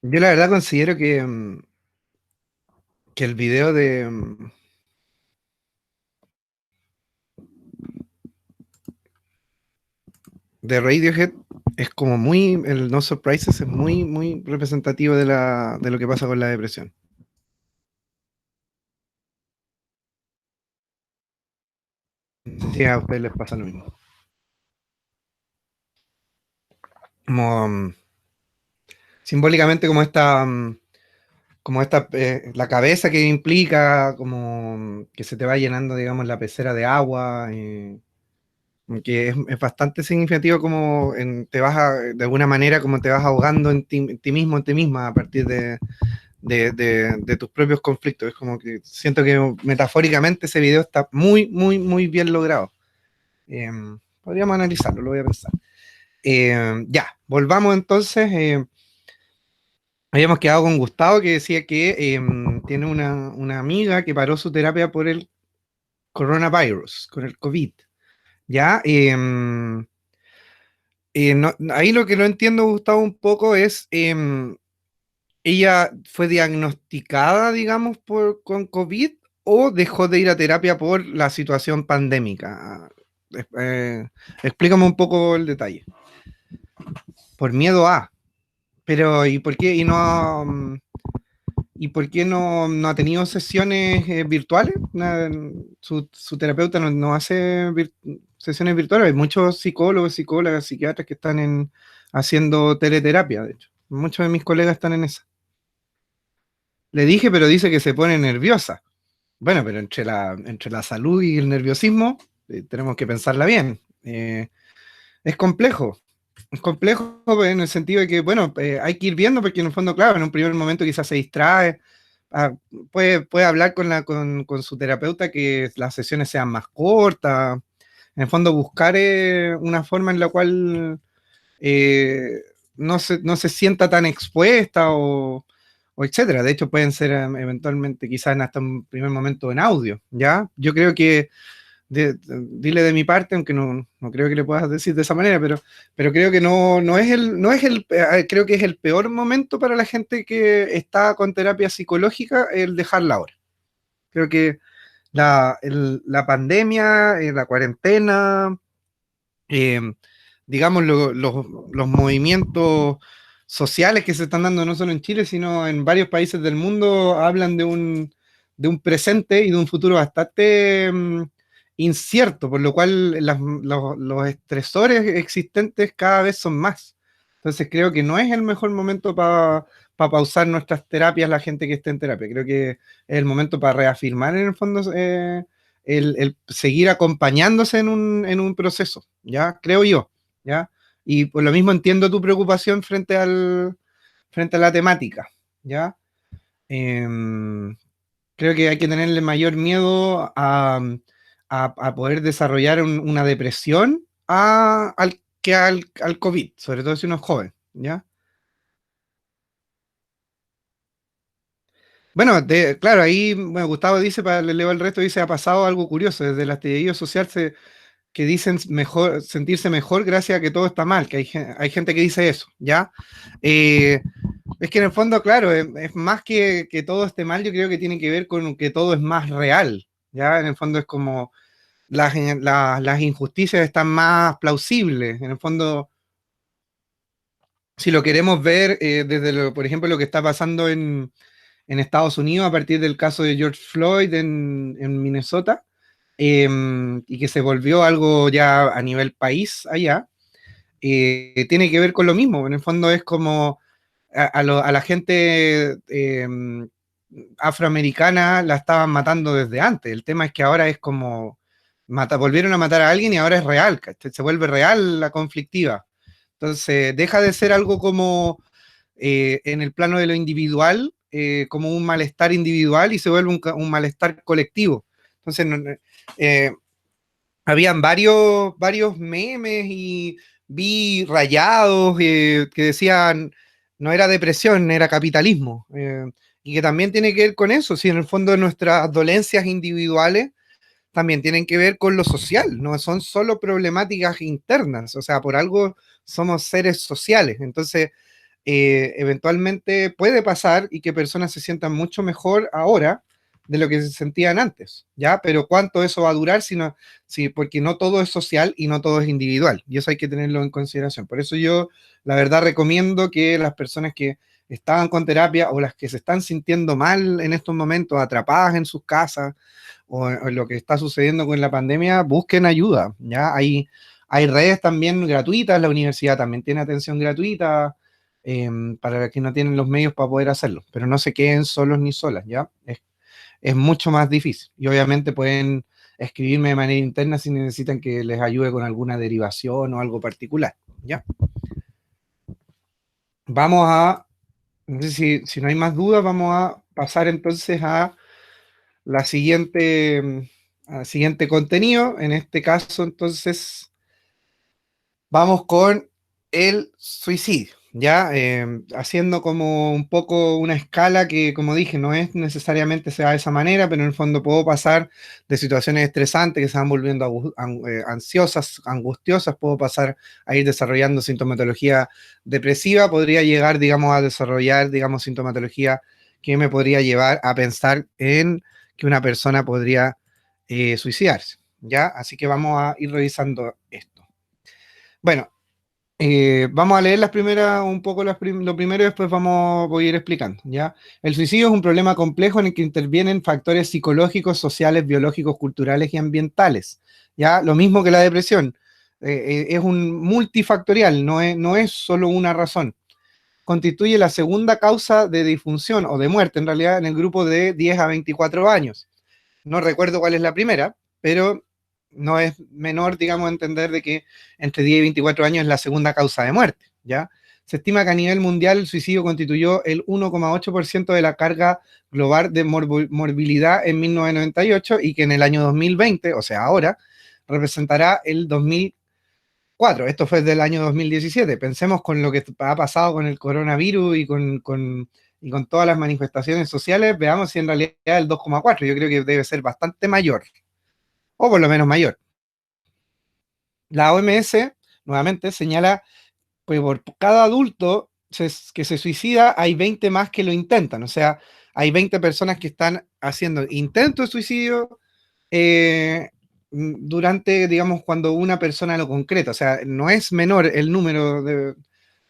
Yo la verdad considero que el video de Radiohead es como muy, el No Surprises es muy, muy representativo de lo que pasa con la depresión. No sé si a ustedes les pasa lo mismo. Como simbólicamente como esta, la cabeza que implica, como que se te va llenando, digamos, la pecera de agua, que es bastante significativo como de alguna manera, como te vas ahogando en ti mismo, en ti misma, a partir de tus propios conflictos. Es como que siento que metafóricamente ese video está muy, muy, muy bien logrado. Eh, Podríamos analizarlo, lo voy a pensar. Ya, volvamos entonces. Habíamos quedado con Gustavo que decía que tiene una amiga que paró su terapia por el coronavirus, con el COVID. Ya, ahí lo que no entiendo, Gustavo, un poco es, ¿ella fue diagnosticada, digamos, con COVID o dejó de ir a terapia por la situación pandémica? Explícame un poco el detalle. Por miedo a. Pero, ¿y por qué? ¿Y por qué no ha tenido sesiones virtuales? Su terapeuta no hace sesiones virtuales. Hay muchos psicólogos, psicólogas, psiquiatras que están haciendo teleterapia, de hecho. Muchos de mis colegas están en esa. Le dije, pero dice que se pone nerviosa. Bueno, pero entre la salud y el nerviosismo tenemos que pensarla bien. Es complejo. Es complejo en el sentido de que, bueno, hay que ir viendo porque en el fondo, claro, en un primer momento quizás se distrae, ah, puede hablar con su terapeuta que las sesiones sean más cortas, en el fondo buscar una forma en la cual eh, no se sienta tan expuesta o etcétera. De hecho, pueden ser eventualmente quizás hasta un primer momento en audio, ¿ya? Yo creo que dile de mi parte, aunque no creo que le puedas decir de esa manera, pero creo que creo que es el peor momento para la gente que está con terapia psicológica el dejarla ahora. Creo que la pandemia, la cuarentena, eh, digamos, los movimientos sociales que se están dando no solo en Chile, sino en varios países del mundo, hablan de un presente y de un futuro bastante incierto, por lo cual los estresores existentes cada vez son más. Entonces creo que no es el mejor momento para pausar nuestras terapias la gente que esté en terapia. Creo que es el momento para reafirmar en el fondo el seguir acompañándose en un proceso, ¿ya? Creo yo, ¿ya? Y por lo mismo entiendo tu preocupación frente a la temática, ¿ya? Em, Creo que hay que tenerle mayor miedo a poder desarrollar una depresión que al COVID, sobre todo si uno es joven, ¿ya? Bueno, claro, ahí bueno, Gustavo dice, para le leo el resto, dice, ha pasado algo curioso, desde el estallido social que dicen mejor, sentirse mejor gracias a que todo está mal, que hay gente que dice eso, ¿ya? Eh, es que en el fondo, claro, es más que todo esté mal, yo creo que tiene que ver con que todo es más real, ¿ya? En el fondo es como las injusticias están más plausibles, en el fondo, si lo queremos ver por ejemplo, lo que está pasando en Estados Unidos a partir del caso de George Floyd en Minnesota, y que se volvió algo ya a nivel país allá, tiene que ver con lo mismo. En el fondo es como a la gente afroamericana la estaban matando desde antes. El tema es que ahora es como volvieron a matar a alguien y ahora es real, ¿cachai? Se vuelve real la conflictiva. Entonces deja de ser algo como en el plano de lo individual, como un malestar individual y se vuelve un malestar colectivo. Entonces, eh, habían varios memes y vi rayados que decían no era depresión, era capitalismo. Y que también tiene que ver con eso, si en el fondo nuestras dolencias individuales también tienen que ver con lo social, no son solo problemáticas internas, o sea, por algo somos seres sociales. Entonces, eventualmente puede pasar y que personas se sientan mucho mejor ahora de lo que se sentían antes, ¿ya? Pero ¿cuánto eso va a durar? Si, porque no todo es social y no todo es individual, y eso hay que tenerlo en consideración. Por eso yo, la verdad, recomiendo que las personas que estaban con terapia o las que se están sintiendo mal en estos momentos, atrapadas en sus casas, o lo que está sucediendo con la pandemia, busquen ayuda, ¿ya? Hay redes también gratuitas, la universidad también tiene atención gratuita, para los que no tienen los medios para poder hacerlo, pero no se queden solos ni solas, ¿ya? Es mucho más difícil. Y obviamente pueden escribirme de manera interna si necesitan que les ayude con alguna derivación o algo particular, ¿ya? Vamos a, no sé si no hay más dudas, vamos a pasar entonces a la siguiente, al siguiente contenido. En este caso, entonces, vamos con el suicidio, ¿ya? Haciendo como un poco una escala que, como dije, no es necesariamente sea de esa manera, pero en el fondo puedo pasar de situaciones estresantes que se van volviendo ansiosas, angustiosas, puedo pasar a ir desarrollando sintomatología depresiva, podría llegar, digamos, a desarrollar, digamos, sintomatología que me podría llevar a pensar en que una persona podría suicidarse, ¿ya? Así que vamos a ir revisando esto. Bueno, vamos a leer las primeras, un poco lo primero y después voy a ir explicando, ¿ya? El suicidio es un problema complejo en el que intervienen factores psicológicos, sociales, biológicos, culturales y ambientales, ¿ya? Lo mismo que la depresión. Es un multifactorial, no es solo una razón. Constituye la segunda causa de disfunción o de muerte, en realidad, en el grupo de 10 a 24 años. No recuerdo cuál es la primera, pero no es menor, digamos, entender de que entre 10 y 24 años es la segunda causa de muerte, ¿ya? Se estima que a nivel mundial el suicidio constituyó el 1,8% de la carga global de morbilidad en 1998 y que en el año 2020, o sea, ahora, representará el 2004. Esto fue del año 2017. Pensemos con lo que ha pasado con el coronavirus y con todas las manifestaciones sociales, veamos si en realidad el 2,4, yo creo que debe ser bastante mayor, o por lo menos mayor. La OMS, nuevamente, señala que por cada adulto que se suicida, hay 20 más que lo intentan, o sea, hay 20 personas que están haciendo intentos de suicidio durante, digamos, cuando una persona lo concreta, o sea, no es menor el número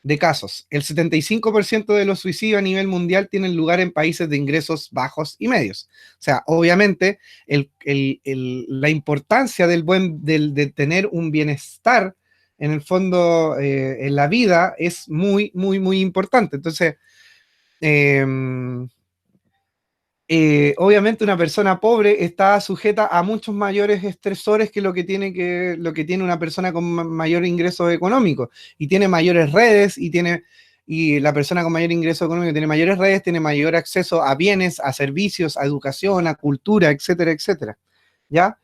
de casos. El 75% de los suicidios a nivel mundial tienen lugar en países de ingresos bajos y medios. O sea, obviamente, la importancia de tener un bienestar, en el fondo, en la vida, es muy, muy, muy importante. Entonces, eh, obviamente una persona pobre está sujeta a muchos mayores estresores que lo que tiene una persona con mayor ingreso económico, y tiene mayores redes, y la persona con mayor ingreso económico tiene mayores redes, tiene mayor acceso a bienes, a servicios, a educación, a cultura, etcétera, etcétera, ¿ya?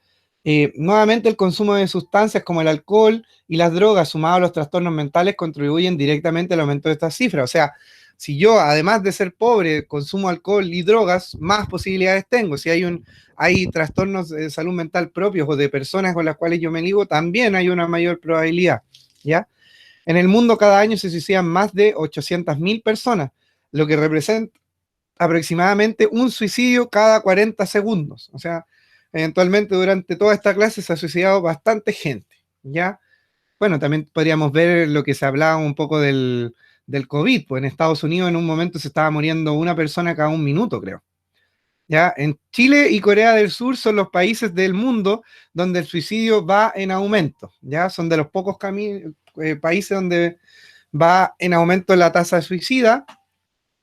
Nuevamente, el consumo de sustancias como el alcohol y las drogas, sumado a los trastornos mentales, contribuyen directamente al aumento de estas cifras. O sea, si yo, además de ser pobre, consumo alcohol y drogas, más posibilidades tengo. Si hay trastornos de salud mental propios o de personas con las cuales yo me ligo, también hay una mayor probabilidad, ¿ya? En el mundo cada año se suicidan más de 800.000 personas, lo que representa aproximadamente un suicidio cada 40 segundos. O sea, eventualmente durante toda esta clase se ha suicidado bastante gente, ¿ya? Bueno, también podríamos ver lo que se hablaba un poco del COVID, pues en Estados Unidos en un momento se estaba muriendo una persona cada un minuto, creo. ¿Ya? En Chile y Corea del Sur son los países del mundo donde el suicidio va en aumento, ¿ya? Son de los pocos países donde va en aumento la tasa de suicida,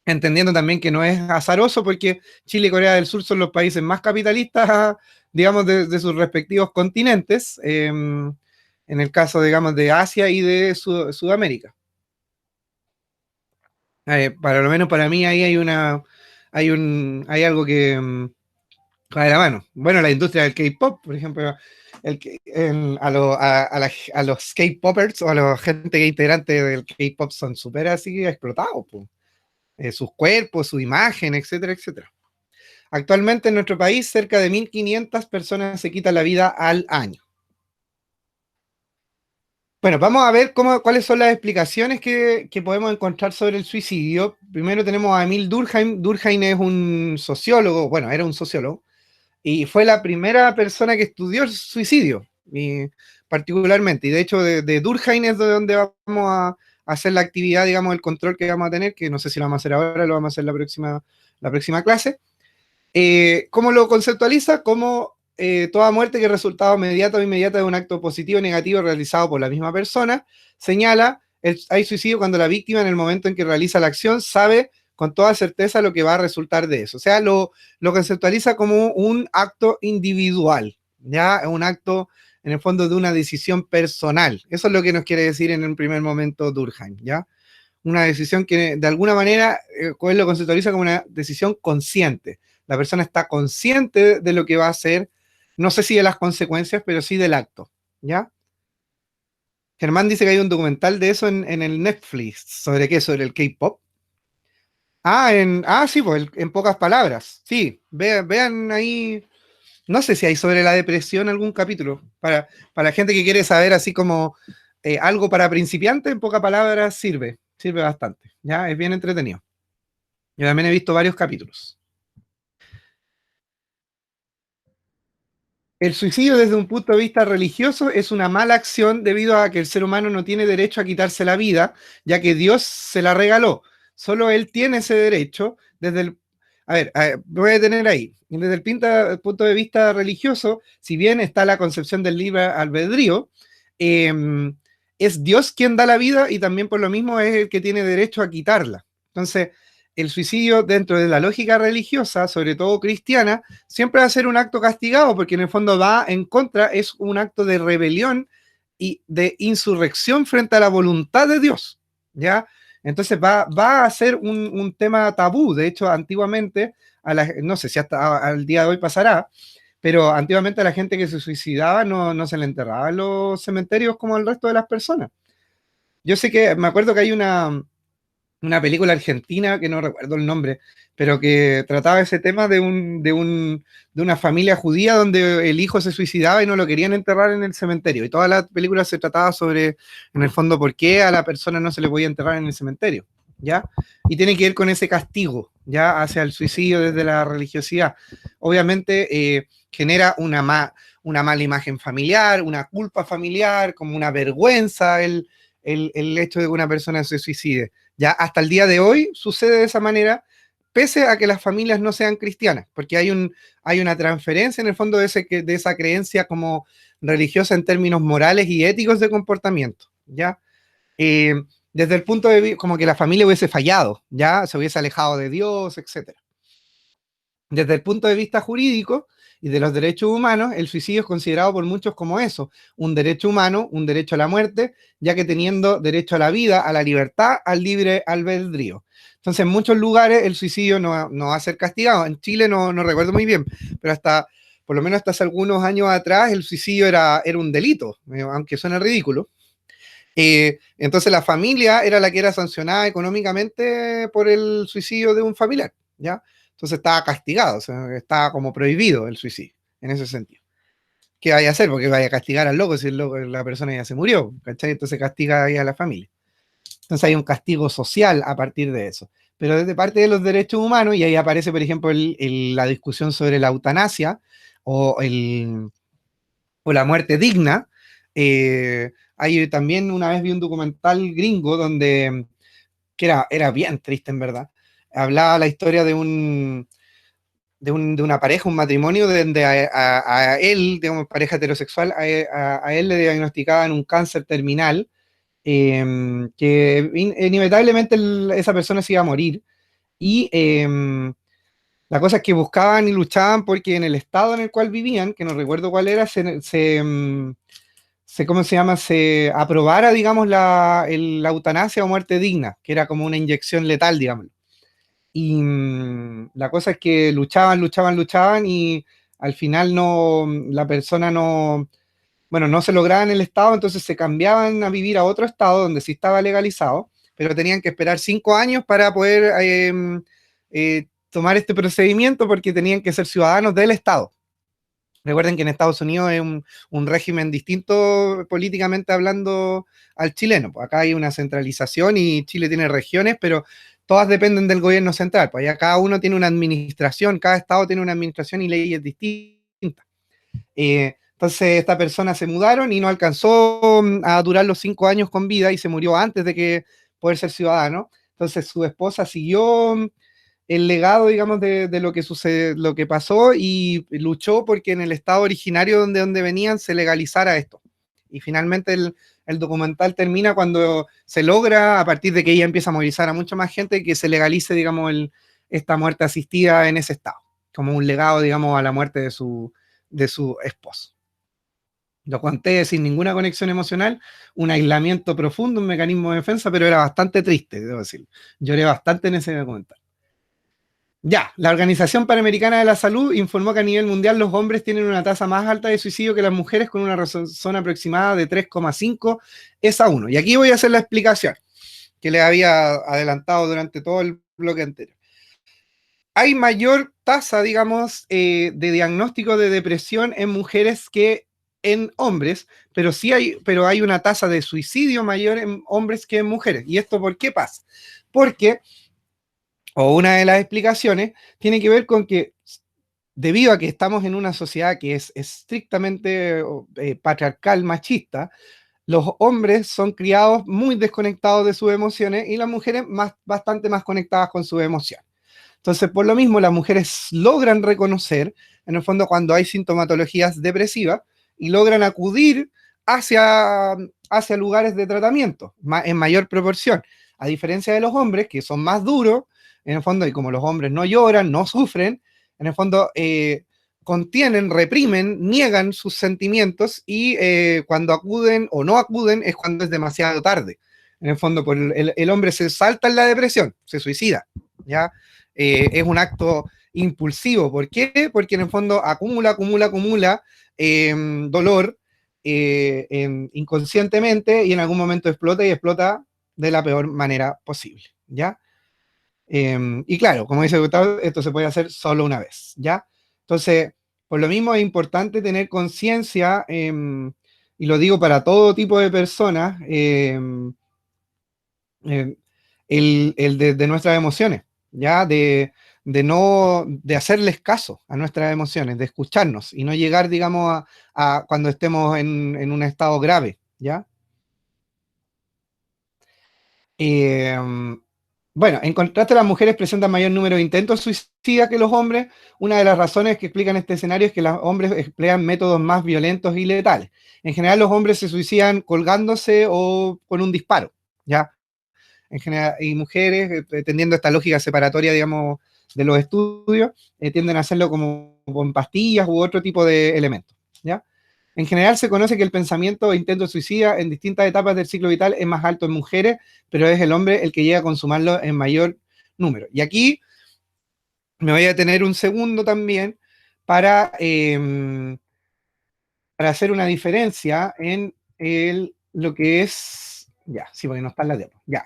entendiendo también que no es azaroso porque Chile y Corea del Sur son los países más capitalistas, digamos, de sus respectivos continentes, en el caso, digamos, de Asia y de Sudamérica. Para lo menos para mí ahí hay algo que va de la mano. Bueno, la industria del K-pop, por ejemplo, a los K-popers o a la gente que es integrante del K-pop son súper así explotados, pues. Sus cuerpos, su imagen, etcétera, etcétera. Actualmente en nuestro país cerca de 1.500 personas se quitan la vida al año. Bueno, vamos a ver cuáles son las explicaciones que podemos encontrar sobre el suicidio. Primero tenemos a Emil Durkheim. Durkheim es un sociólogo, bueno, era un sociólogo, y fue la primera persona que estudió el suicidio, particularmente. Y de hecho, de Durkheim es de donde vamos a hacer la actividad, digamos, el control que vamos a tener, que no sé si lo vamos a hacer ahora, lo vamos a hacer la próxima clase. ¿Cómo lo conceptualiza? Como toda muerte que es resultado inmediato o inmediata de un acto positivo o negativo realizado por la misma persona. Señala, hay suicidio cuando la víctima en el momento en que realiza la acción sabe con toda certeza lo que va a resultar de eso. O sea, lo conceptualiza como un acto individual, ¿ya? Un acto, en el fondo, de una decisión personal. Eso es lo que nos quiere decir en un primer momento Durkheim, ¿ya? Una decisión que de alguna manera él lo conceptualiza como una decisión consciente. La persona está consciente de lo que va a hacer, no sé si de las consecuencias, pero sí del acto, ¿ya? Germán dice que hay un documental de eso en el Netflix. ¿Sobre qué? Sobre el K-pop. Sí, pues en pocas palabras. Sí, vean ahí. No sé si hay sobre la depresión algún capítulo. Para la gente que quiere saber así como algo para principiantes, en pocas palabras sirve bastante. Ya, es bien entretenido. Yo también he visto varios capítulos. El suicidio desde un punto de vista religioso es una mala acción debido a que el ser humano no tiene derecho a quitarse la vida, ya que Dios se la regaló. Solo Él tiene ese derecho desde el... A ver, voy a detener ahí. Desde el punto de vista religioso, si bien está la concepción del libre albedrío, eh, es Dios quien da la vida y también por lo mismo es el que tiene derecho a quitarla. Entonces, el suicidio dentro de la lógica religiosa, sobre todo cristiana, siempre va a ser un acto castigado, porque en el fondo va en contra, es un acto de rebelión y de insurrección frente a la voluntad de Dios, ¿ya? Entonces va a ser un tema tabú. De hecho, antiguamente, no sé si hasta al día de hoy pasará, pero antiguamente a la gente que se suicidaba no se le enterraba en los cementerios como al resto de las personas. Yo sé que, me acuerdo que hay una película argentina que no recuerdo el nombre, pero que trataba ese tema de una familia judía donde el hijo se suicidaba y no lo querían enterrar en el cementerio. Y toda la película se trataba sobre, en el fondo, por qué a la persona no se le podía enterrar en el cementerio, ¿ya? Y tiene que ver con ese castigo, ¿ya? Hacia el suicidio desde la religiosidad. Obviamente genera una mala imagen familiar, una culpa familiar, como una vergüenza el hecho de que una persona se suicide. Ya hasta el día de hoy sucede de esa manera, pese a que las familias no sean cristianas, porque hay una transferencia en el fondo de esa creencia como religiosa en términos morales y éticos de comportamiento, ¿ya? Eh, Desde el punto de vista, como que la familia hubiese fallado, ¿ya? Se hubiese alejado de Dios, etcétera. Desde el punto de vista jurídico y de los derechos humanos, el suicidio es considerado por muchos como eso, un derecho humano, un derecho a la muerte, ya que teniendo derecho a la vida, a la libertad, al libre albedrío. Entonces, en muchos lugares el suicidio no va a ser castigado. En Chile no recuerdo muy bien, pero por lo menos hasta hace algunos años atrás, el suicidio era un delito, aunque suene ridículo. Entonces la familia era la que era sancionada económicamente por el suicidio de un familiar, ¿ya? Entonces estaba castigado, o sea, estaba como prohibido el suicidio, en ese sentido. ¿Qué vaya a hacer? Porque vaya a castigar al loco si la persona ya se murió, ¿cachai? Entonces castiga ahí a la familia. Entonces hay un castigo social a partir de eso. Pero desde parte de los derechos humanos, y ahí aparece, por ejemplo, la discusión sobre la eutanasia o, o la muerte digna. Hay también una vez vi un documental gringo donde, que era bien triste en verdad, hablaba la historia de una pareja, un matrimonio, donde a él, digamos, pareja heterosexual, a él le diagnosticaban un cáncer terminal, que inevitablemente esa persona se iba a morir. Y la cosa es que buscaban y luchaban porque en el estado en el cual vivían, que no recuerdo cuál era, ¿cómo se llama? Se aprobara, digamos, la eutanasia o muerte digna, que era como una inyección letal, digamos. Y la cosa es que luchaban y al final la persona bueno, no se lograba en el estado, entonces se cambiaban a vivir a otro estado donde sí estaba legalizado, pero tenían que esperar 5 años para poder tomar este procedimiento porque tenían que ser ciudadanos del estado. Recuerden que en Estados Unidos es un régimen distinto políticamente hablando al chileno. Pues acá hay una centralización y Chile tiene regiones, pero todas dependen del gobierno central. Pues allá cada uno tiene una administración, cada estado tiene una administración y leyes distintas. Entonces esta persona se mudaron y no alcanzó a durar los 5 años con vida y se murió antes de que poder ser ciudadano. Entonces su esposa siguió el legado, digamos, de lo que sucede, lo que pasó y luchó porque en el estado originario donde venían se legalizara esto. Y finalmente el documental termina cuando se logra, a partir de que ella empieza a movilizar a mucha más gente, que se legalice, digamos, esta muerte asistida en ese estado, como un legado, digamos, a la muerte de su esposo. Lo conté sin ninguna conexión emocional, un aislamiento profundo, un mecanismo de defensa, pero era bastante triste, debo decirlo. Lloré bastante en ese documental. Ya, la Organización Panamericana de la Salud informó que a nivel mundial los hombres tienen una tasa más alta de suicidio que las mujeres, con una razón aproximada de 3,5 es a 1. Y aquí voy a hacer la explicación que les había adelantado durante todo el bloque anterior. Hay mayor tasa, digamos, de diagnóstico de depresión en mujeres que en hombres, pero pero hay una tasa de suicidio mayor en hombres que en mujeres. ¿Y esto por qué pasa? Porque, o una de las explicaciones, tiene que ver con que debido a que estamos en una sociedad que es estrictamente patriarcal, machista, los hombres son criados muy desconectados de sus emociones y las mujeres bastante más conectadas con sus emociones. Entonces, por lo mismo, las mujeres logran reconocer, en el fondo, cuando hay sintomatologías depresivas y logran acudir hacia lugares de tratamiento en mayor proporción, a diferencia de los hombres, que son más duros, en el fondo, y como los hombres no lloran, no sufren, en el fondo contienen, reprimen, niegan sus sentimientos y cuando acuden o no acuden es cuando es demasiado tarde. En el fondo, pues, el hombre se salta en la depresión, se suicida, ¿ya? Es un acto impulsivo. ¿Por qué? Porque en el fondo acumula dolor inconscientemente y en algún momento explota y explota de la peor manera posible, ¿ya? Y claro, como dice Gustavo, esto se puede hacer solo una vez, ¿ya? Entonces, por lo mismo es importante tener conciencia, y lo digo para todo tipo de personas, eh, de nuestras emociones, ¿ya? De hacerles caso a nuestras emociones, de escucharnos y no llegar, digamos, a cuando estemos en un estado grave, ¿ya? Eh, bueno, en contraste, las mujeres presentan mayor número de intentos suicidas que los hombres. Una de las razones que explican este escenario es que los hombres emplean métodos más violentos y letales. En general, los hombres se suicidan colgándose o con un disparo, ¿ya? En general, y mujeres, tendiendo esta lógica separatoria, digamos, de los estudios, tienden a hacerlo como con pastillas u otro tipo de elementos, ¿ya? En general se conoce que el pensamiento e intento suicida en distintas etapas del ciclo vital es más alto en mujeres, pero es el hombre el que llega a consumarlo en mayor número. Y aquí me voy a detener un segundo también para, para hacer una diferencia en lo que es, ya, sí, porque no está en la diapo, ya.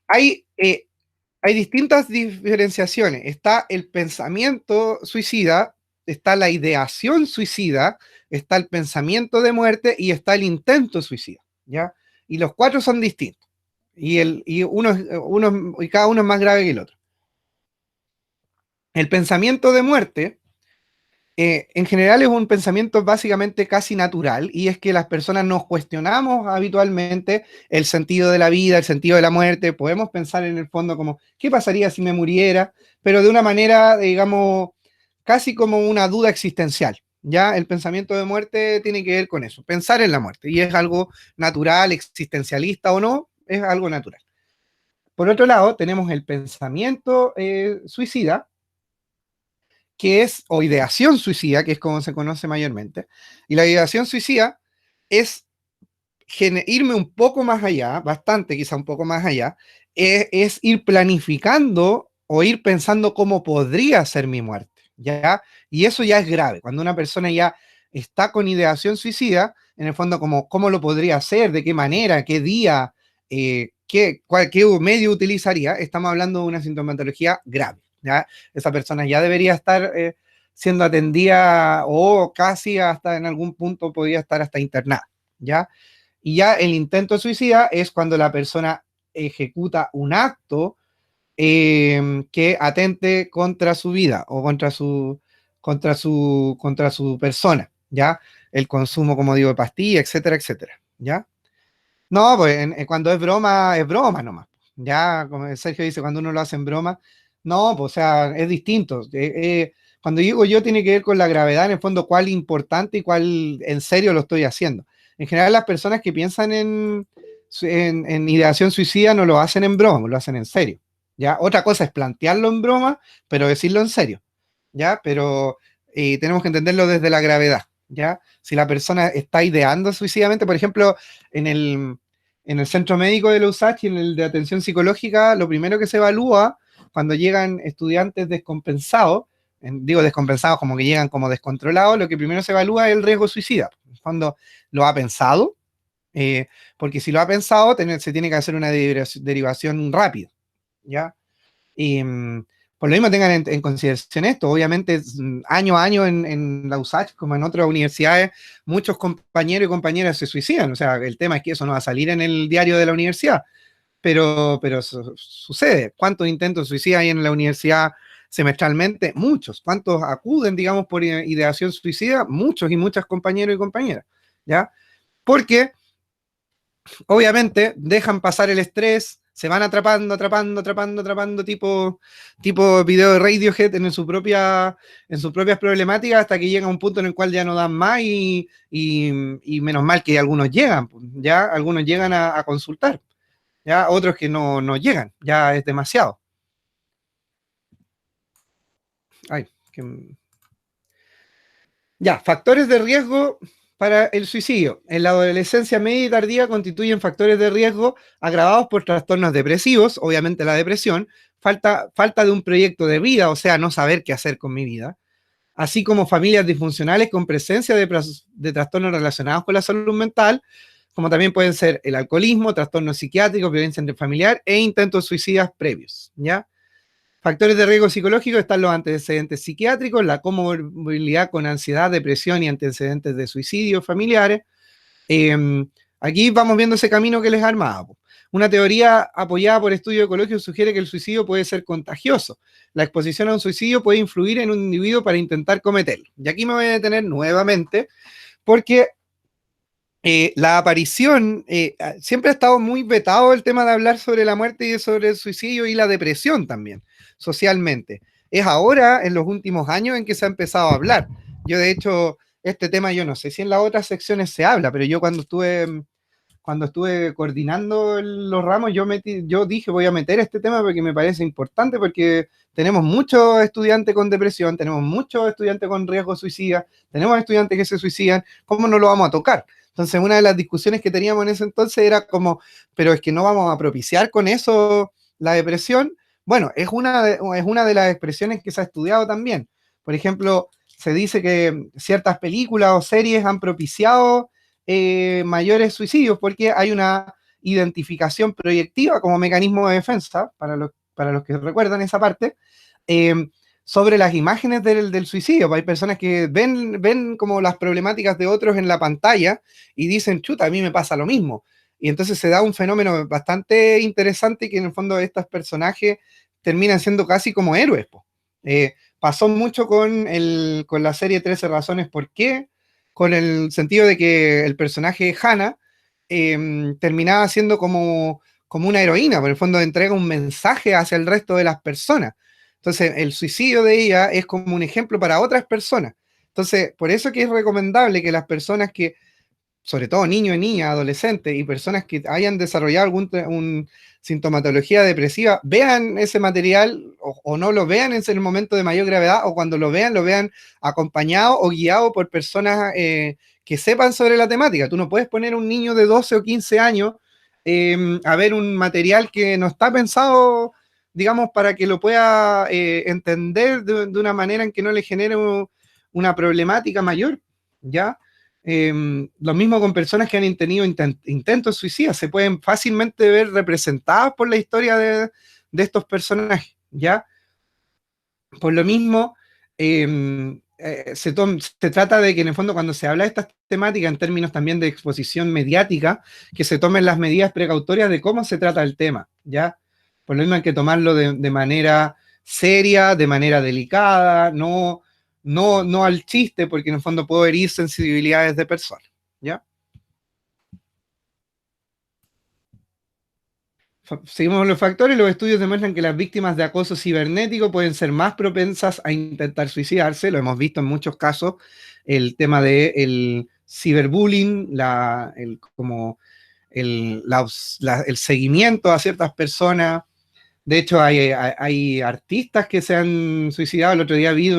Hay, hay distintas diferenciaciones. Está el pensamiento suicida, está la ideación suicida, está el pensamiento de muerte y está el intento suicida, ¿ya? Y los cuatro son distintos. Y cada uno es más grave que el otro. El pensamiento de muerte, en general, es un pensamiento básicamente casi natural, y es que las personas nos cuestionamos habitualmente el sentido de la vida, el sentido de la muerte. Podemos pensar en el fondo como, ¿qué pasaría si me muriera? Pero de una manera, digamos, casi como una duda existencial. Ya el pensamiento de muerte tiene que ver con eso, pensar en la muerte, y es algo natural, existencialista o no, es algo natural. Por otro lado, tenemos el pensamiento suicida, que es, o ideación suicida, que es como se conoce mayormente. Y la ideación suicida es irme un poco más allá, bastante quizá un poco más allá, es ir planificando o ir pensando cómo podría ser mi muerte, ¿ya? Y eso ya es grave, cuando una persona ya está con ideación suicida, en el fondo, como, ¿cómo lo podría hacer? ¿De qué manera? ¿Qué día? ¿Qué medio utilizaría? Estamos hablando de una sintomatología grave, ¿ya? Esa persona ya debería estar siendo atendida o casi hasta en algún punto podía estar hasta internada, ¿ya? Y ya el intento suicida es cuando la persona ejecuta un acto que atente contra su vida o contra su persona, ¿ya? El consumo, como digo, de pastillas, etcétera, etcétera, ¿ya? No, pues cuando es broma nomás. Ya, como Sergio dice, cuando uno lo hace en broma, no, pues o sea, es distinto. Cuando digo yo, tiene que ver con la gravedad, en el fondo, cuál importante y cuál en serio lo estoy haciendo. En general, las personas que piensan en ideación suicida no lo hacen en broma, lo hacen en serio. ¿Ya? Otra cosa es plantearlo en broma, pero decirlo en serio. ¿Ya? Pero tenemos que entenderlo desde la gravedad. ¿Ya? Si la persona está ideando suicidamente, por ejemplo, en el centro médico de la USACH y en el de atención psicológica, lo primero que se evalúa cuando llegan estudiantes descompensados, digo descompensados como que llegan como descontrolados, lo que primero se evalúa es el riesgo suicida. Cuando lo ha pensado, porque si lo ha pensado, se tiene que hacer una derivación rápida, ¿ya? Y por lo mismo tengan en consideración esto. Obviamente, año a año en la USACH, como en otras universidades, muchos compañeros y compañeras se suicidan. O sea, el tema es que eso no va a salir en el diario de la universidad, pero sucede. ¿Cuántos intentos de suicidio hay en la universidad semestralmente? Muchos. ¿Cuántos acuden, digamos, por ideación suicida? Muchos y muchas compañeros y compañeras, ¿ya? Porque obviamente dejan pasar el estrés, se van atrapando, tipo video de Radiohead en sus propias problemáticas hasta que llega un punto en el cual ya no dan más y menos mal que algunos llegan, ya algunos llegan a consultar, ya otros que no llegan, ya es demasiado. Ay, que... Ya, factores de riesgo para el suicidio. En la adolescencia media y tardía constituyen factores de riesgo agravados por trastornos depresivos, obviamente la depresión, falta de un proyecto de vida, o sea, no saber qué hacer con mi vida, así como familias disfuncionales con presencia de trastornos relacionados con la salud mental, como también pueden ser el alcoholismo, trastornos psiquiátricos, violencia intrafamiliar e intentos suicidas previos, ¿ya? Factores de riesgo psicológico están los antecedentes psiquiátricos, la comorbilidad con ansiedad, depresión y antecedentes de suicidio familiares. Eh, Aquí vamos viendo ese camino que les armaba. Una teoría apoyada por estudios ecológicos sugiere que el suicidio puede ser contagioso. La exposición a un suicidio puede influir en un individuo para intentar cometerlo. Y aquí me voy a detener nuevamente porque la aparición, siempre ha estado muy vetado el tema de hablar sobre la muerte y sobre el suicidio y la depresión también, socialmente. Es ahora, en los últimos años, en que se ha empezado a hablar. Yo, de hecho, este tema, yo no sé si en las otras secciones se habla, pero yo cuando estuve coordinando los ramos, yo dije voy a meter este tema porque me parece importante, porque tenemos muchos estudiantes con depresión, tenemos muchos estudiantes con riesgo suicida, tenemos estudiantes que se suicidan, ¿cómo no lo vamos a tocar? Entonces, una de las discusiones que teníamos en ese entonces era como, pero es que no vamos a propiciar con eso la depresión. Bueno, es una de las expresiones que se ha estudiado también. Por ejemplo, se dice que ciertas películas o series han propiciado mayores suicidios porque hay una identificación proyectiva como mecanismo de defensa, para los que recuerdan esa parte, eh, sobre las imágenes del suicidio. Hay personas que ven como las problemáticas de otros en la pantalla y dicen, chuta, a mí me pasa lo mismo. Y entonces se da un fenómeno bastante interesante que en el fondo estos personajes terminan siendo casi como héroes. Pasó mucho con la serie 13 razones por qué, con el sentido de que el personaje Hannah terminaba siendo como una heroína, por el fondo entrega un mensaje hacia el resto de las personas. Entonces, el suicidio de ella es como un ejemplo para otras personas. Entonces, por eso que es recomendable que las personas que, sobre todo niños y niñas, adolescentes y personas que hayan desarrollado alguna sintomatología depresiva, vean ese material o no lo vean en el momento de mayor gravedad, o cuando lo vean acompañado o guiado por personas que sepan sobre la temática. Tú no puedes poner a un niño de 12 o 15 años a ver un material que no está pensado, digamos, para que lo pueda entender de una manera en que no le genere una problemática mayor, ¿ya? Lo mismo con personas que han tenido intentos suicidas, se pueden fácilmente ver representadas por la historia de estos personajes, ¿ya? Por lo mismo, se trata de que en el fondo cuando se habla de estas temáticas en términos también de exposición mediática, que se tomen las medidas precautorias de cómo se trata el tema, ¿ya? Por lo mismo hay que tomarlo de manera seria, de manera delicada, no al chiste, porque en el fondo puedo herir sensibilidades de personas, ¿ya? Seguimos los factores. Los estudios demuestran que las víctimas de acoso cibernético pueden ser más propensas a intentar suicidarse. Lo hemos visto en muchos casos. El tema del ciberbullying, como el seguimiento a ciertas personas. De hecho, hay artistas que se han suicidado. El otro día vi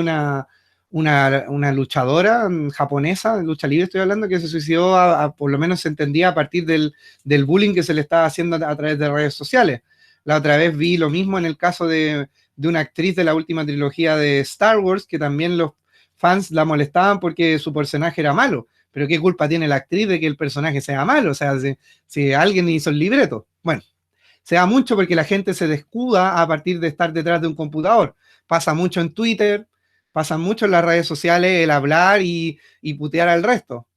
una luchadora japonesa, de lucha libre estoy hablando, que se suicidó, por lo menos se entendía, a partir del bullying que se le estaba haciendo a través de redes sociales. La otra vez vi lo mismo en el caso de una actriz de la última trilogía de Star Wars, que también los fans la molestaban porque su personaje era malo. Pero ¿qué culpa tiene la actriz de que el personaje sea malo? O sea, si alguien hizo el libreto. Bueno, se da mucho porque la gente se descuda a partir de estar detrás de un computador. Pasa mucho en Twitter, pasa mucho en las redes sociales el hablar y putear al resto.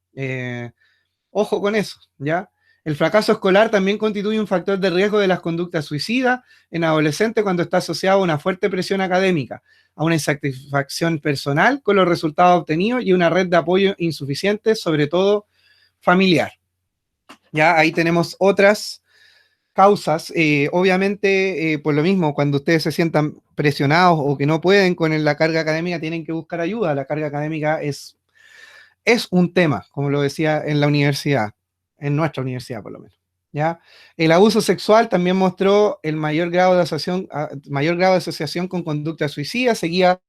Ojo con eso, ¿ya? El fracaso escolar también constituye un factor de riesgo de las conductas suicidas en adolescentes cuando está asociado a una fuerte presión académica, a una insatisfacción personal con los resultados obtenidos y una red de apoyo insuficiente, sobre todo familiar. Ya ahí tenemos otras causas. Obviamente, por lo mismo, cuando ustedes se sientan presionados o que no pueden con la carga académica, tienen que buscar ayuda. La carga académica es un tema, como lo decía en la universidad, en nuestra universidad por lo menos. ¿Ya? El abuso sexual también mostró el mayor grado de asociación con conducta suicida, seguida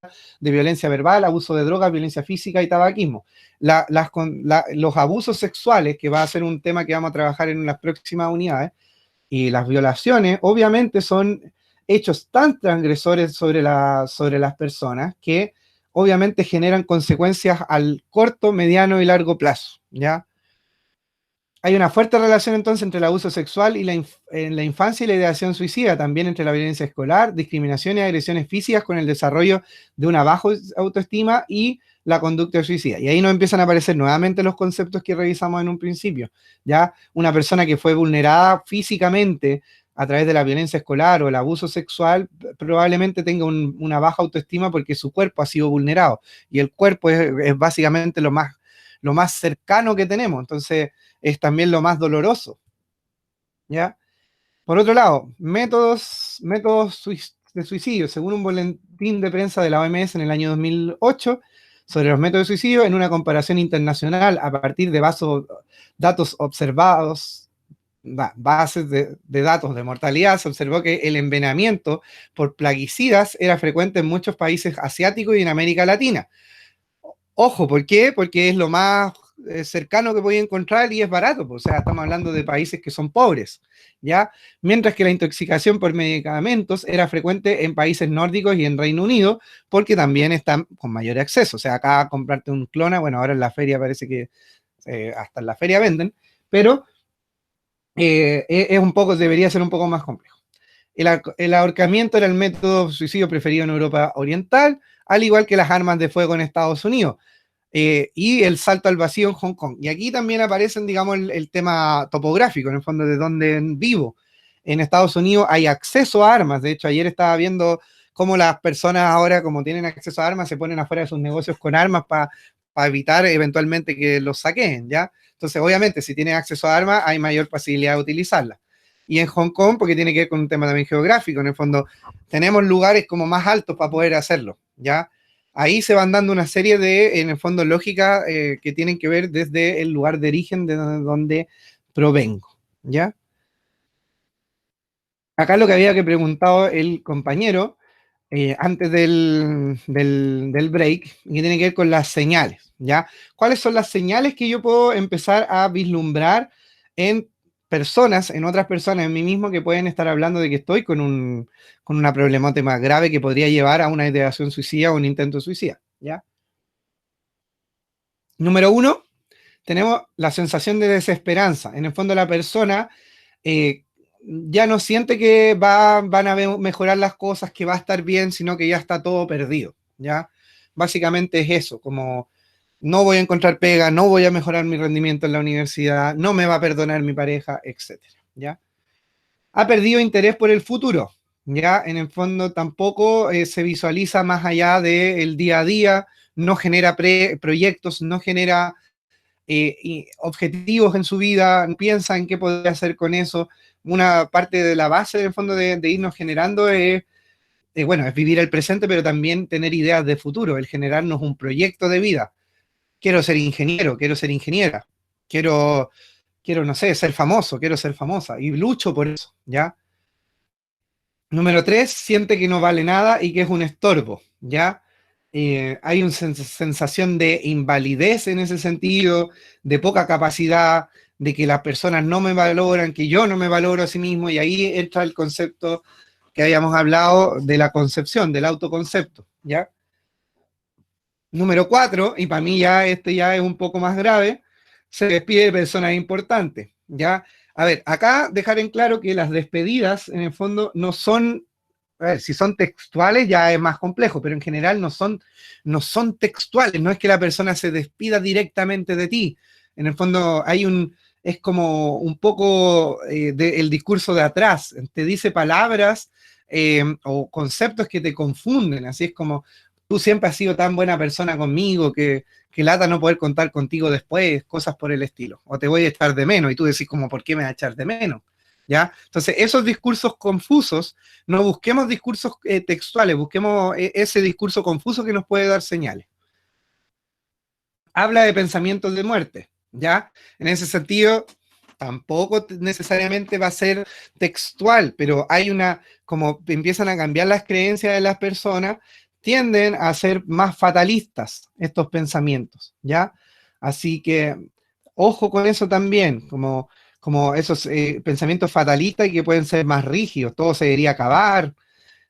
de violencia verbal, abuso de drogas, violencia física y tabaquismo. Los abusos sexuales, que va a ser un tema que vamos a trabajar en las próximas unidades, y las violaciones, obviamente, son hechos tan transgresores sobre las personas que obviamente generan consecuencias al corto, mediano y largo plazo, ¿ya? Hay una fuerte relación entonces entre el abuso sexual y en la infancia y la ideación suicida, también entre la violencia escolar, discriminación y agresiones físicas con el desarrollo de una baja autoestima y la conducta suicida. Y ahí nos empiezan a aparecer nuevamente los conceptos que revisamos en un principio. Ya una persona que fue vulnerada físicamente a través de la violencia escolar o el abuso sexual probablemente tenga una baja autoestima porque su cuerpo ha sido vulnerado. Y el cuerpo es básicamente lo más cercano que tenemos. Entonces es también lo más doloroso, ¿ya? Por otro lado, métodos de suicidio. Según un boletín de prensa de la OMS en el año 2008, sobre los métodos de suicidio, en una comparación internacional a partir de datos observados, bases de datos de mortalidad, se observó que el envenenamiento por plaguicidas era frecuente en muchos países asiáticos y en América Latina. Ojo, ¿por qué? Porque es lo más cercano que voy a encontrar y es barato, pues, o sea, estamos hablando de países que son pobres, ¿ya? Mientras que la intoxicación por medicamentos era frecuente en países nórdicos y en Reino Unido, porque también están con mayor acceso, o sea, acá comprarte un clona, bueno, ahora en la feria parece que hasta en la feria venden, pero debería ser un poco más complejo. El ahorcamiento era el método de suicidio preferido en Europa Oriental, al igual que las armas de fuego en Estados Unidos. Y el salto al vacío en Hong Kong. Y aquí también aparecen, digamos, el tema topográfico, en el fondo, de donde vivo. En Estados Unidos hay acceso a armas. De hecho, ayer estaba viendo cómo las personas ahora, como tienen acceso a armas, se ponen afuera de sus negocios con armas para evitar eventualmente que los saquen, ¿ya? Entonces, obviamente, si tienen acceso a armas, hay mayor facilidad de utilizarlas. Y en Hong Kong, porque tiene que ver con un tema también geográfico, en el fondo, tenemos lugares como más altos para poder hacerlo, ¿ya? Ahí se van dando una serie de, en el fondo, lógicas que tienen que ver desde el lugar de origen de donde provengo, ¿ya? Acá lo que había que preguntado el compañero antes del break, que tiene que ver con las señales, ¿ya? ¿Cuáles son las señales que yo puedo empezar a vislumbrar en personas, en otras personas, en mí mismo, que pueden estar hablando de que estoy con una problemática más grave que podría llevar a una ideación suicida o un intento suicida, ¿ya? Número uno, tenemos la sensación de desesperanza. En el fondo, la persona ya no siente que van a mejorar las cosas, que va a estar bien, sino que ya está todo perdido, ¿ya? básicamente es eso, como no voy a encontrar pega, no voy a mejorar mi rendimiento en la universidad, no me va a perdonar mi pareja, etcétera, ¿ya? Ha perdido interés por el futuro, ¿ya? En el fondo tampoco se visualiza más allá del día a día, no genera proyectos, no genera objetivos en su vida, piensa en qué podría hacer con eso. Una parte de la base, en el fondo, de irnos generando es, bueno, es vivir el presente, pero también tener ideas de futuro, el generarnos un proyecto de vida. Quiero ser ingeniero, quiero ser ingeniera, quiero, quiero, no sé, ser famoso, quiero ser famosa, y lucho por eso, ¿ya? Número tres, siente que no vale nada y que es un estorbo, ¿ya? Hay una sensación de invalidez en ese sentido, de poca capacidad, de que las personas no me valoran, que yo no me valoro a sí mismo, y ahí entra el concepto que habíamos hablado de la concepción, del autoconcepto, ¿ya? Número cuatro, y para mí ya este ya es un poco más grave, se despide de personas importantes, ¿ya? A ver, acá dejar en claro que las despedidas, en el fondo, no son, a ver, si son textuales ya es más complejo, pero en general no son textuales, no es que la persona se despida directamente de ti. En el fondo hay es como un poco el discurso de atrás, te dice palabras o conceptos que te confunden, así es como, tú siempre has sido tan buena persona conmigo que lata no poder contar contigo después, cosas por el estilo, o te voy a echar de menos, y tú decís como, ¿por qué me vas a echar de menos? ¿Ya? Entonces, esos discursos confusos, no busquemos discursos textuales, busquemos ese discurso confuso que nos puede dar señales. Habla de pensamientos de muerte, ¿ya? En ese sentido, tampoco necesariamente va a ser textual, pero hay como empiezan a cambiar las creencias de las personas, tienden a ser más fatalistas estos pensamientos, ¿ya? Así que ojo con eso también, como esos pensamientos fatalistas y que pueden ser más rígidos, todo se debería acabar,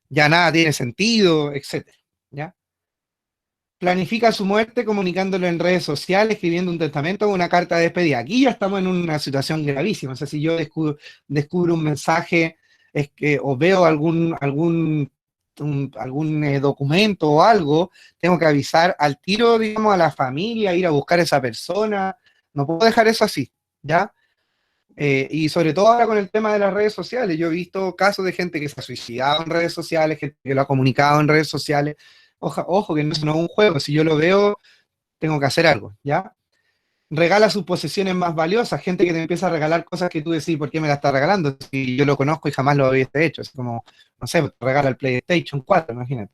ya nada tiene sentido, etcétera, ¿ya? Planifica su muerte comunicándolo en redes sociales, escribiendo un testamento o una carta de despedida. Aquí ya estamos en una situación gravísima. O sea, si yo descubro un mensaje o veo algún documento o algo, tengo que avisar al tiro, digamos, a la familia, ir a buscar a esa persona. No puedo dejar eso así, ¿ya? Y sobre todo ahora con el tema de las redes sociales, yo he visto casos de gente que se ha suicidado en redes sociales, gente que lo ha comunicado en redes sociales. Ojo, que no es un juego, si yo lo veo, tengo que hacer algo, ¿ya? Regala sus posesiones más valiosas, gente que te empieza a regalar cosas que tú decís, ¿por qué me la está regalando? Si yo lo conozco y jamás lo había hecho, es como, no sé, te regala el PlayStation 4, imagínate,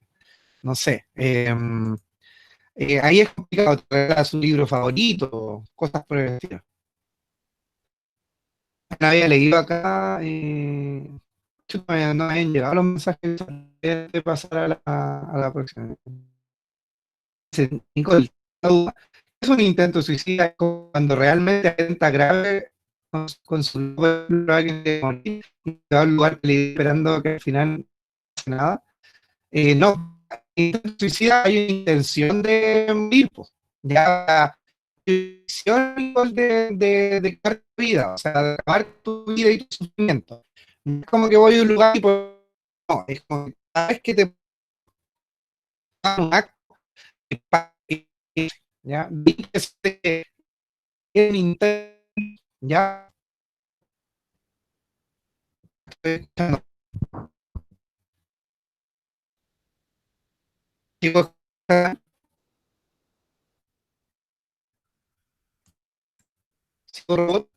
no sé. Ahí es complicado, te regala su libro favorito, cosas por el estilo. No había leído acá, no me habían llegado los mensajes de pasar a la próxima. Nicole, es un intento suicida cuando realmente atenta grave con su alguien de morir y va a un lugar peligroso esperando que al final no pase nada. No, intento suicida hay una intención de morir, pues. Ya intención igual de quitar tu vida, o sea, de acabar tu vida y tu sufrimiento. No es como que voy a un lugar y pues, no, es como que cada vez que te pasa un acto, ya, viste en intento, ya estoy escuchando, chicos, robot,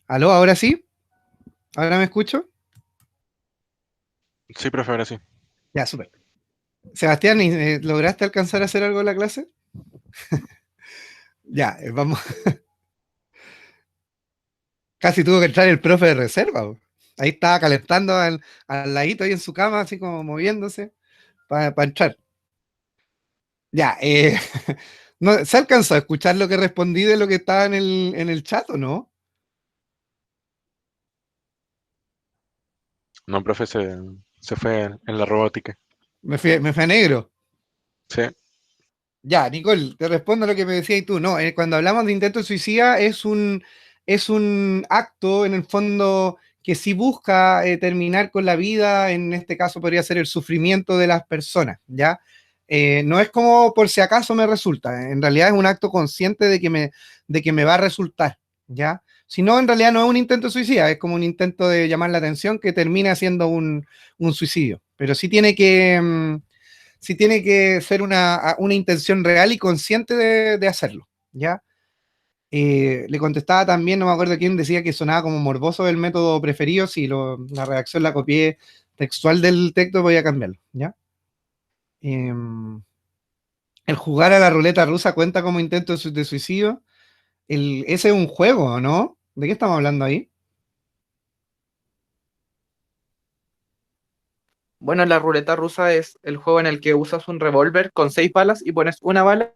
¿Aló? ¿Ahora sí? ¿Ahora me escucho? Sí, profe, ahora sí. Ya, súper. Sebastián, ¿lograste alcanzar a hacer algo en la clase? Ya, vamos. Casi tuvo que entrar el profe de reserva, po. Ahí estaba calentando al ladito ahí en su cama, así como moviéndose para entrar. Ya, no, ¿se alcanzó a escuchar lo que respondí de lo que estaba en el chat o no? No, profe, se fue en la robótica. Me fui a negro. Sí, Ya, Nicole, te respondo a lo que me decías tú. No, cuando hablamos de intento suicida es un acto, en el fondo, que sí busca terminar con la vida. En este caso podría ser el sufrimiento de las personas, ¿ya? No es como por si acaso me resulta. En realidad es un acto consciente de que me va a resultar, ¿ya? Si no, en realidad no es un intento suicida, es como un intento de llamar la atención que termina siendo un suicidio. Pero sí tiene que ser una intención real y consciente de hacerlo, ¿ya? Le contestaba también, no me acuerdo quién decía que sonaba como morboso el método preferido. Si la redacción la copié textual del texto, voy a cambiarlo, ¿ya? El jugar a la ruleta rusa cuenta como intento de suicidio. Ese es un juego, ¿no? ¿De qué estamos hablando ahí? Bueno, la ruleta rusa es el juego en el que usas un revólver con 6 balas y pones una bala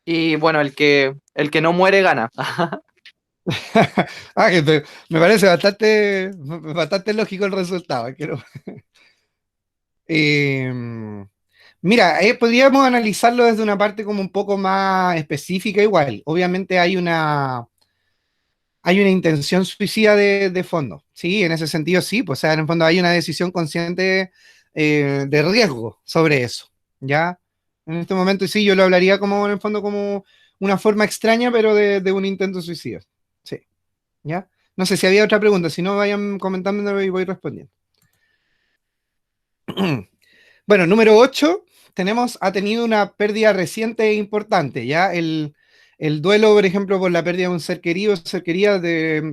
y bueno, el que no muere gana. Que me parece bastante lógico el resultado. Eh, Mira, podríamos analizarlo desde una parte como un poco más específica igual. Obviamente hay una intención suicida de fondo. Sí, en ese sentido sí, pues o sea, en el fondo hay una decisión consciente de riesgo sobre eso, ¿ya? En este momento sí, yo lo hablaría como en el fondo como una forma extraña, pero de un intento suicida. Sí, ¿ya? No sé si había otra pregunta, si no vayan comentando y voy respondiendo. Bueno, número 8 ha tenido una pérdida reciente e importante, ¿ya? El duelo, por ejemplo, por la pérdida de un ser querido, ser querida,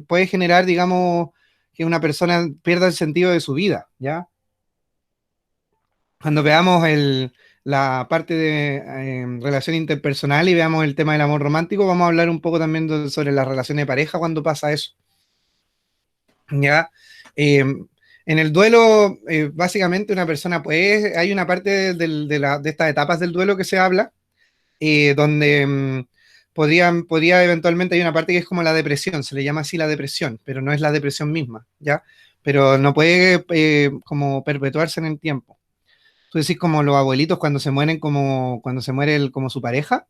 puede generar, digamos, que una persona pierda el sentido de su vida, ¿ya? Cuando veamos la parte de relación interpersonal y veamos el tema del amor romántico, vamos a hablar un poco también sobre las relaciones de pareja cuando pasa eso, ¿ya? Eh, en el duelo, básicamente una persona hay una parte de estas etapas del duelo que se habla, donde podría eventualmente hay una parte que es como la depresión, se le llama así la depresión, pero no es la depresión misma, ¿ya? Pero no puede como perpetuarse en el tiempo. Tú decís como los abuelitos cuando se mueren, como cuando se muere como su pareja,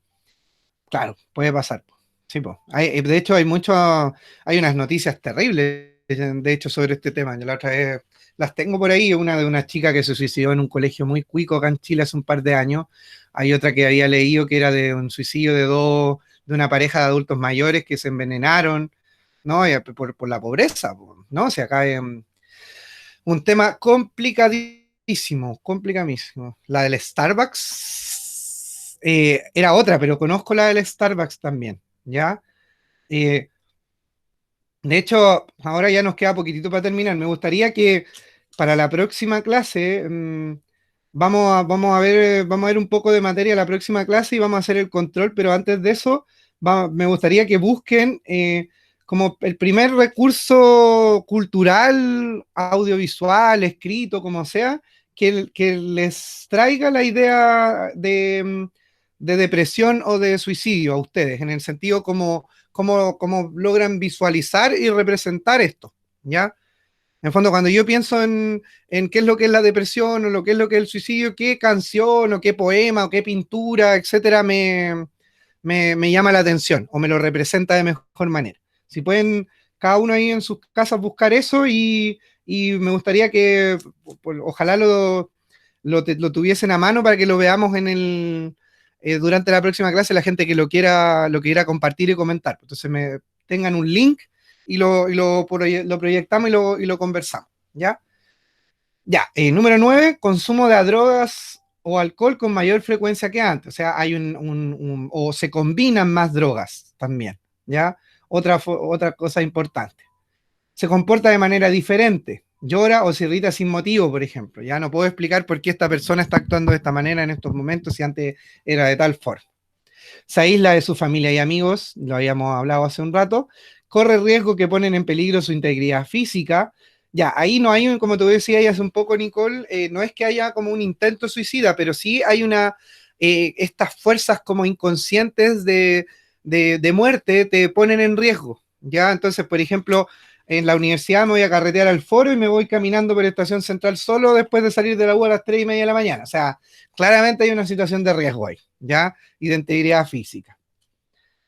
claro, puede pasar. Sí, po. De hecho, hay unas noticias terribles, de hecho, sobre este tema. Yo la otra vez las tengo por ahí, una de una chica que se suicidó en un colegio muy cuico acá en Chile hace un par de años. Hay otra que había leído que era de un suicidio de una pareja de adultos mayores que se envenenaron, ¿no? Por la pobreza, po, ¿no? O sea, acá hay un tema complicadísimo, complicadísimo. La del Starbucks era otra, pero conozco la del Starbucks también, ¿ya? Eh, de hecho, ahora ya nos queda poquitito para terminar. Me gustaría que para la próxima clase vamos a ver un poco de materia la próxima clase y vamos a hacer el control, pero antes de eso, me gustaría que busquen como el primer recurso cultural, audiovisual, escrito, como sea, que les traiga la idea de depresión o de suicidio a ustedes, en el sentido cómo logran visualizar y representar esto, ¿ya? En el fondo, cuando yo pienso en qué es lo que es la depresión o lo que es lo que es el suicidio, qué canción o qué poema o qué pintura, etcétera, me llama la atención o me lo representa de mejor manera. Si pueden cada uno ahí en sus casas buscar eso y me gustaría que ojalá lo tuviesen a mano para que lo veamos durante la próxima clase, la gente que lo quiera compartir y comentar. Entonces tengan un link y lo proyectamos y lo conversamos, ¿ya? Ya, número 9, consumo de drogas o alcohol con mayor frecuencia que antes. O sea, o se combinan más drogas también, ¿ya? Otra cosa importante. se comporta de manera diferente. Llora o se irrita sin motivo, por ejemplo. Ya no puedo explicar por qué esta persona está actuando de esta manera en estos momentos si antes era de tal forma. Se aísla de su familia y amigos, lo habíamos hablado hace un rato, corre riesgo que ponen en peligro su integridad física. Ya, ahí no hay, como te decía hace un poco, Nicole, no es que haya como un intento suicida, pero sí hay estas fuerzas como inconscientes de muerte te ponen en riesgo, ¿ya? Entonces, por ejemplo, en la universidad me voy a carretear al foro y me voy caminando por Estación Central solo después de salir de la U a las 3:30 de la mañana. O sea, claramente hay una situación de riesgo ahí, ¿ya? Y de integridad física.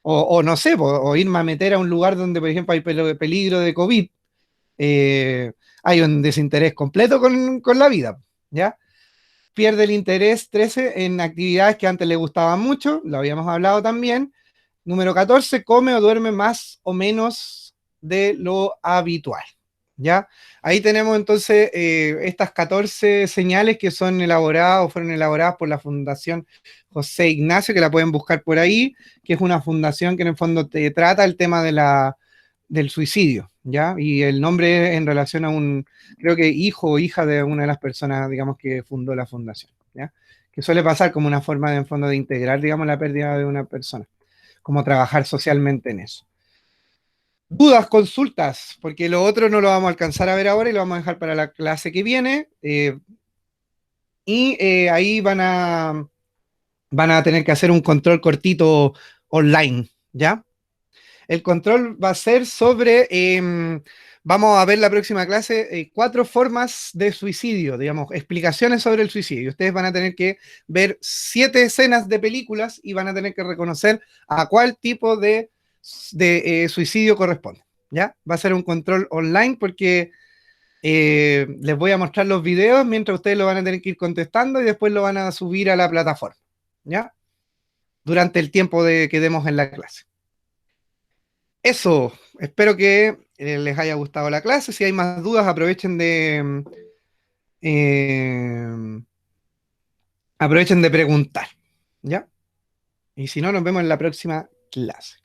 O no sé, o irme a meter a un lugar donde, por ejemplo, hay peligro de COVID. Hay un desinterés completo con la vida, ¿ya? Pierde el interés 13 en actividades que antes le gustaban mucho, lo habíamos hablado también. Número 14, come o duerme más o menos de lo habitual, ¿ya? Ahí tenemos entonces estas 14 señales que son elaboradas o fueron elaboradas por la Fundación José Ignacio, que la pueden buscar por ahí, que es una fundación que en el fondo te trata el tema del suicidio, ¿ya? Y el nombre es en relación a creo que hijo o hija de una de las personas, digamos, que fundó la fundación, ¿ya? Que suele pasar como una forma de, en fondo, de integrar, digamos, la pérdida de una persona, como trabajar socialmente en eso. Dudas, consultas, porque lo otro no lo vamos a alcanzar a ver ahora y lo vamos a dejar para la clase que viene. Ahí van a tener que hacer un control cortito online, ¿ya? El control va a ser sobre, vamos a ver la próxima clase, 4 formas de suicidio, digamos, explicaciones sobre el suicidio. Ustedes van a tener que ver 7 escenas de películas y van a tener que reconocer a cuál tipo de suicidio corresponde, ¿ya? Va a ser un control online porque les voy a mostrar los videos mientras ustedes lo van a tener que ir contestando y después lo van a subir a la plataforma, ¿ya? Durante el tiempo que demos en la clase. Eso, espero que les haya gustado la clase. Si hay más dudas, eh, aprovechen de preguntar, ¿ya? Y si no, nos vemos en la próxima clase.